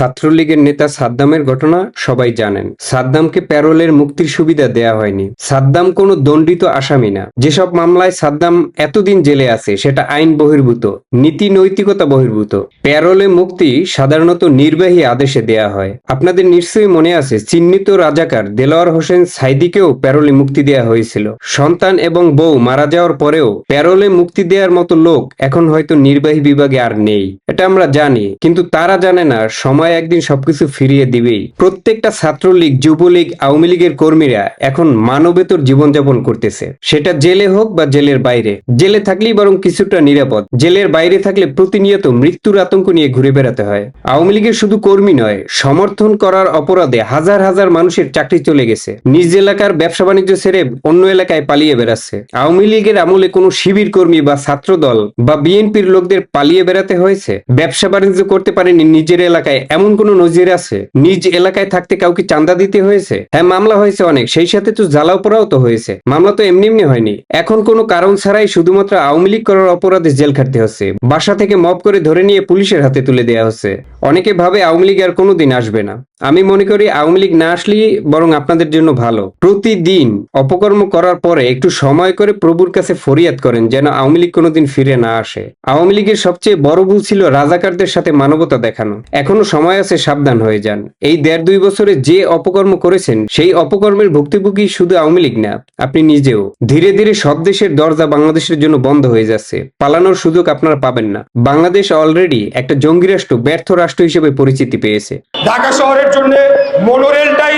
ছাত্রলীগের নেতা সাদ্দামের ঘটনা সবাই জানেন। সাদ্দামকে প্যারোলের মুক্তির সুবিধা দেয়া হয়নি। সাদ্দাম কোনো দণ্ডিত আসামি না। যেসব মামলায় সাদ্দাম এতদিন জেলে আছে সেটা আইন বহির্ভূত, নীতি নৈতিকতা বহির্ভূত। প্যারোলে মুক্তি সাধারণত নির্বাহী আদেশে দেয়া হয়। আপনাদের নিশ্চয়ই মনে আছে, চিহ্নিত রাজাকার দেলোয়ার হোসেন সাইদিকেও প্যারোলে মুক্তি দেয়া হয়েছিল। সন্তান এবং বউ মারা যাওয়ার পরেও প্যারোলে মুক্তি দেওয়ার মতো লোক এখন হয়তো নির্বাহী বিভাগে আর নেই। এটা আমরা জানি, কিন্তু তারা জানে না সময় একদিন সবকিছু ফিরিয়ে দিবেই। প্রত্যেকটা ছাত্রলীগ, যুবলীগ, আওয়ামী লীগের কর্মীরা এখন মানবেতর জীবনযাপন করতেছে, সেটা জেলে হোক বা জেলের বাইরে। জেলে থাকলেই বরং কিছুটা নিরাপদ, জেলের বাইরে থাকলে প্রতিনিয়ত মৃত্যুর আতঙ্ক নিয়ে ঘুরে বেড়াতে হয়। আওয়ামী লীগের শুধু কর্মী নয়, সমর্থন করার অপরাধে হাজার হাজার মানুষের চাকরি চলে গেছে। নিজ এলাকার ব্যবসা বাণিজ্য ছেড়ে অন্য এলাকায় পালিয়ে বেড়াচ্ছে। আওয়ামী লীগের আমলে কোনো শিবির কর্মী বা ছাত্রদল বা বিএনপির লোকদের পালিয়ে বেড়াতে হয়েছে? ব্যবসা বাণিজ্য করতে পারেনি নিজের এলাকায়, এমন কোন নজির আছে? নিজ এলাকায় থাকতে কাউকে চাঁদা দিতে হয়েছে? হ্যাঁ, মামলা হয়েছে অনেক, সেই সাথে তো জ্বালাও পোড়াও তো হয়েছে। মামলা তো এমনি এমনি হয়নি। এখন কোনো কারণ ছাড়াই শুধুমাত্র আওয়ামী লীগ করার অপরাধে জেল খাটতে হচ্ছে। বাসা থেকে মব করে ধরে নিয়ে পুলিশের হাতে তুলে দেওয়া হচ্ছে। অনেকে ভাবে আওয়ামী লীগ আর কোনোদিন আসবে না। আমি মনে করি আওয়ামী লীগ না আসলেই বরং আপনাদের জন্য ভালো। প্রতিদিন অপকর্ম করার পরে একটু সময় করে প্রভুর কাছে ফরিয়াদ করেন যেন আওয়ামী লীগ কোনোদিন ফিরে না আসে। আওয়ামী লীগের সবচেয়ে বড় ভুল ছিল রাজাকারদের সাথে মানবতা দেখানো। এখনো সময় আছে, সাবধান হয়ে যান। এই 1.5-2 বছরে যে অপকর্ম করেছেন সেই অপকর্মের ভুক্তভোগী শুধু আওয়ামী লীগ না, আপনি নিজেও। ধীরে ধীরে সব দেশের দরজা বাংলাদেশের জন্য বন্ধ হয়ে যাচ্ছে। পালানোর সুযোগ আপনারা পাবেন না। বাংলাদেশ অলরেডি একটা জঙ্গি রাষ্ট্র, ব্যর্থ রাষ্ট্র হিসেবে পরিচিতি পেয়েছে। ঢাকা শহরের জন্য মনোরেলটাই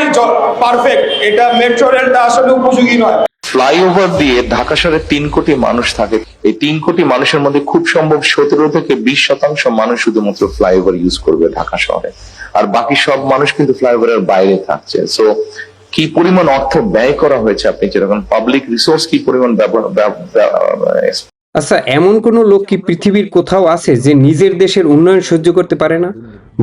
পারফেক্ট, এটা মেট্রো রেলটা আসলে উপযোগী নয়। ফ্লাইওভার দিয়ে ঢাকা শহরে 3 কোটি মানুষ থাকে। এই 3 কোটি মানুষের মধ্যে খুব সম্ভব 17 থেকে 20% মানুষ শুধুমাত্র ফ্লাইওভার ইউজ করবে ঢাকা শহরে, আর বাকি সব মানুষ কিন্তু ফ্লাইওভারের বাইরে থাকছে। সো কি পরিমাণ অর্থ ব্যয় করা হয়েছে, আপনি যেরকম পাবলিক রিসোর্স কি পরিমাণ আচ্ছা, এমন কোন লোক কি পৃথিবীর কোথাও আছে যে নিজের দেশের উন্নয়ন সহ্য করতে পারে না?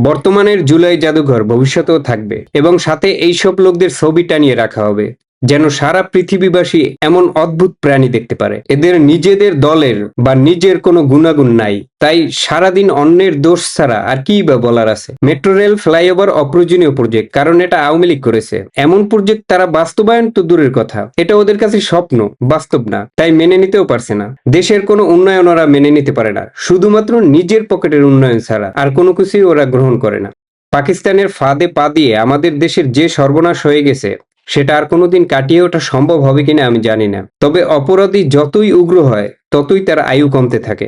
বর্তমানের জুলাই জাদুঘর ভবিষ্যতেও থাকবে, এবং সাথে এইসব লোকদের ছবি টানিয়ে রাখা হবে যেন সারা পৃথিবীবাসী এমন অদ্ভুত প্রাণী দেখতে পারে। এদের নিজেদের দলের বা নিজের কোনো গুণাগুণ নাই, তাই সারাদিন অন্যের দোষ ছাড়া আর কি বা বলার আছে। মেট্রো রেল, ফ্লাইওভার অপ্রয়োজনীয় প্রজেক্ট, কারণ এটা আওয়ামী লীগ করেছে। এমন প্রজেক্ট তারা বাস্তবায়ন তো দূরের কথা, এটা ওদের কাছে স্বপ্ন, বাস্তব না, তাই মেনে নিতেও পারছে না। দেশের কোনো উন্নয়ন ওরা মেনে নিতে পারে না, শুধুমাত্র নিজের পকেটের উন্নয়ন ছাড়া আর কোনো কিছুই ওরা গ্রহণ করে না। পাকিস্তানের ফাঁদে পা দিয়ে আমাদের দেশের যে সর্বনাশ হয়ে গেছে সেটা আর কোনোদিন কাটিয়ে ওঠা সম্ভব হবে কিনা আমি জানি না। তবে অপরাধী যতই উগ্র হয় ততই তার আয়ু কমতে থাকে।